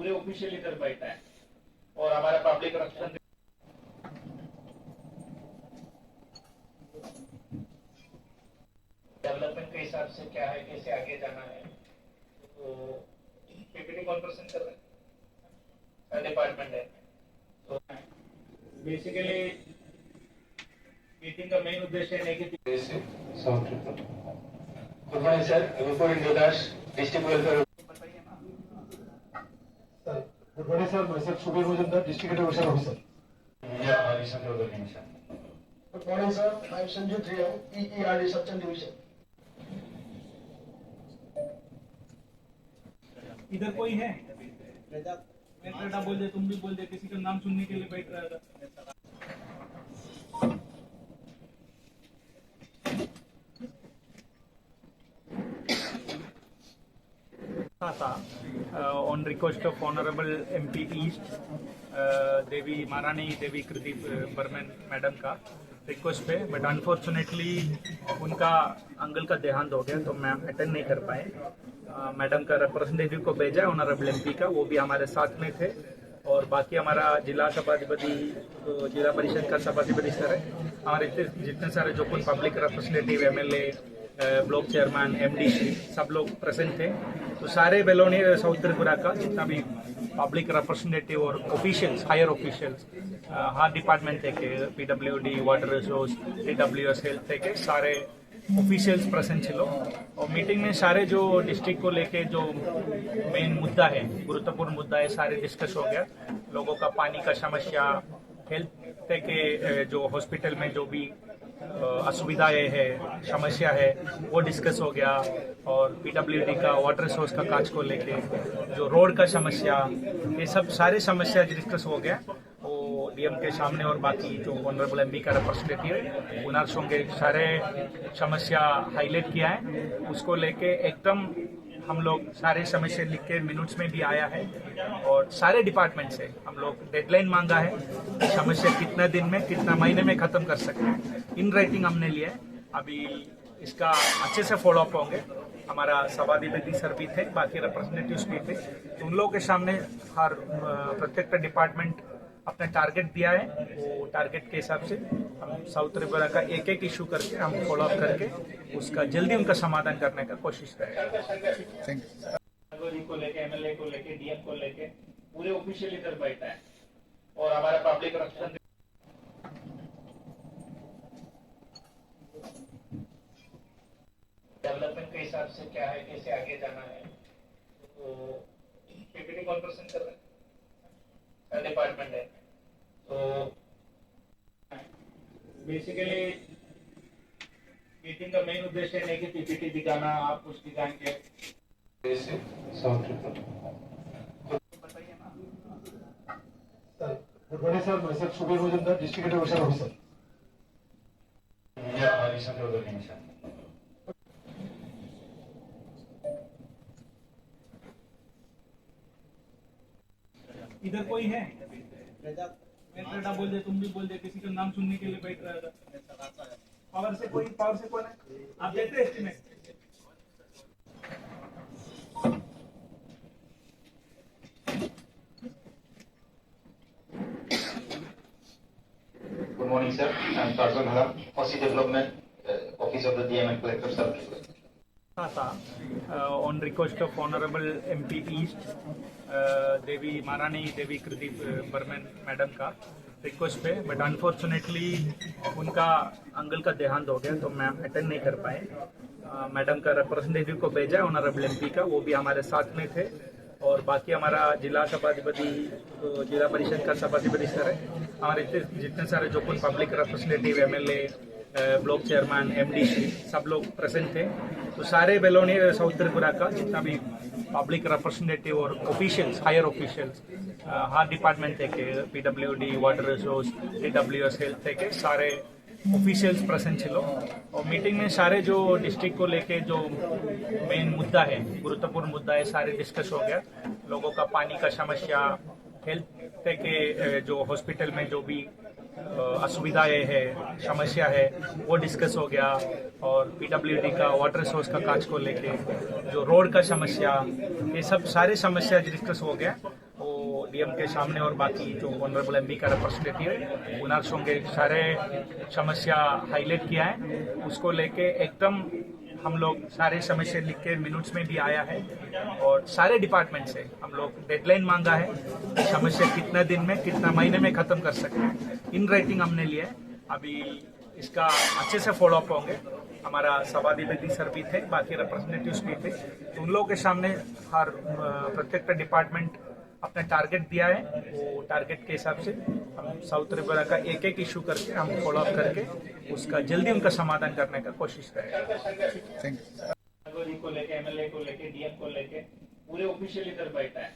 पूरे ऑफिशियल इधर बैठा है और हमारा पब्लिक रक्षण डेवलपमेंट के हिसाब से क्या है, कैसे आगे जाना है, तो पीपीटी कॉन्फ्रेंस कर रहे हैं, डिपार्टमेंट है। तो बेसिकली मीटिंग का मेन उद्देश्य है कि good morning sir, Vipul Indradas district welfare. Good morning, sir. Myself Subir Mujumdar, District Education Officer. Good morning, sir. I am Sanju Triam, EERD Section Division. इधर कोई है? मैं बेटा बोल दे, तुम भी बोल दे, किसी का नाम सुनने के लिए बैठ रहा था। On request of Honorable MP East, देवी महारानी देवी कृति बर्मन मैडम का रिक्वेस्ट पे, बट अनफॉर्चुनेटली उनका अंकल का देहांत हो गया तो मैम अटेंड नहीं कर पाए। मैडम का रिप्रेजेंटेटिव को भेजा ऑनरेबल एमपी का, वो भी हमारे साथ में थे, और बाकी हमारा जिला सभाधिपति, जिला परिषद का सभाधिपति सर है, हमारे जितने सारे जो कुछ public representative, MLA, block chairman, MD सब लोग प्रेजेंट थे। तो सारे बेलोनी साउथ त्रिपुरा का जितना भी पब्लिक रिप्रेजेंटेटिव और ऑफिशियल्स, हायर ऑफिशियल्स, हर डिपार्टमेंट थे, PWD, water resource, TWS, health थे, सारे ऑफिशियल्स प्रेजेंट थे लोग। और मीटिंग में सारे जो डिस्ट्रिक्ट को लेके जो मेन मुद्दा है, गुरुत्वपूर्ण मुद्दा है, सारे डिस्कस हो गया। लोगों का पानी का समस्या, हेल्थ के जो हॉस्पिटल में जो भी असुविधाएं है, समस्या है, वो डिस्कस हो गया। और पीडब्ल्यूडी का वाटर सोर्स का काज को लेके जो रोड का समस्या, ये सब सारे समस्या डिस्कस हो गया। वो डीएम के सामने और बाकी जो ऑनरेबल एमपी का रिप्रेजेंटेटिव है उनर्सों के सारे समस्या हाईलाइट किया है। उसको लेके एकदम हम लोग सारे समस्या लिख के मिनट्स में भी आया है, और सारे डिपार्टमेंट से हम लोग डेडलाइन मांगा है कि समस्या कितना दिन में, कितना महीने में खत्म कर सकते हैं। इन राइटिंग हमने लिया है, अभी इसका अच्छे से फॉलो अप होंगे। हमारा सभाधिपति सर भी थे, बाकी रिप्रेजेंटेटिव्स भी थे, तो उन लोगों के सामने हर प्रत्येक डिपार्टमेंट अपना टारगेट दिया है। वो टारगेट के हिसाब से हम साउथ त्रिपुरा का एक एक इशू करके हम फॉलो अप करके उसका जल्दी उनका समाधान करने का कोशिश करेंगे। को लेके, एमएलए को लेके, डीएम को लेके पूरे ऑफिशियल इधर बैठा है और हमारा पब्लिक रक्षण डेवलपमेंट के हिसाब से क्या है, कैसे आगे जाना है, तो पीपीटी कॉन्फ्रेंस कर रहे हैं, डिपार्टमेंट है। तो बेसिकली मीटिंग का मेन उद्देश्य है कि पीपीटी दिखाना, आप कुछ दिखाएंगे। Good morning, sir. Myself Subir Mujumdar, District Education Officer. इधर कोई है? मैं बेटा बोल दे, तुम भी बोल दे, किसी का नाम सुनने के लिए बैठ रहा था। पावर से कौन है? आप देते हैं estimate? Good morning, sir. I am Tarzan Halam, Policy Development, Office of the DM and Collector Service. On request of Honorable MP East, देवी महारानी देवी कृति बर्मन मैडम का रिक्वेस्ट पे, बट अनफॉर्चुनेटली उनका अंकल का देहांत हो गया तो मैम अटेंड नहीं कर पाए। मैडम का रिप्रेजेंटेटिव को भेजा ऑनरेबल एमपी का, वो भी हमारे साथ में थे, और बाकी हमारा जिला सभाधिपति, जिला परिषद का सभाधिपति सर है, हमारे जितने सारे जो कुछ public representative, MLA, block chairman, MD सब लोग प्रेजेंट थे। तो सारे बेलोनी साउथ त्रिपुरा का जितना भी पब्लिक रिप्रेजेंटेटिव और ऑफिशियल्स, हायर ऑफिशियल्स, हर डिपार्टमेंट थे, PWD, water resource, TWS, health थे, सारे ऑफिशियल्स प्रेजेंट थे लोग। और मीटिंग में सारे जो डिस्ट्रिक्ट को लेके जो मेन मुद्दा है, गुरुत्वपूर्ण मुद्दा है, सारे डिस्कस हो गया। लोगों का पानी का समस्या, हेल्थ के जो हॉस्पिटल में जो भी असुविधाएं है, समस्या है, वो डिस्कस हो गया। और पीडब्ल्यूडी का वाटर सोर्स का काज को लेके जो रोड का समस्या, ये सब सारे समस्या डिस्कस हो गया। डीएम के सामने और बाकी जो ऑनरेबल एमपी का रिप्रेजेंटेटिव है उनार संगे सारे समस्या हाईलाइट किया है। उसको लेके एकदम हम लोग सारे समस्या लिख के मिनट्स में भी आया है और सारे डिपार्टमेंट से हम लोग डेडलाइन मांगा है, समस्या कितना दिन में कितना महीने में खत्म कर सकते हैं, इन राइटिंग हमने लिया है। अभी इसका अच्छे से फॉलो अप होंगे। हमारा सभाधिपति सर भी थे, बाकी रिप्रेजेंटेटिव्स भी थे, तो उन लोगों के सामने हर प्रत्येक डिपार्टमेंट अपना टारगेट दिया है। वो टारगेट के हिसाब से हम साउथ त्रिपुरा का एक एक इशू करके हम फॉलो अप करके उसका जल्दी उनका समाधान करने का कोशिश करेंगे। को लेके एमएलए को लेके डीएम को लेके पूरे ऑफिशियल इधर बैठा है।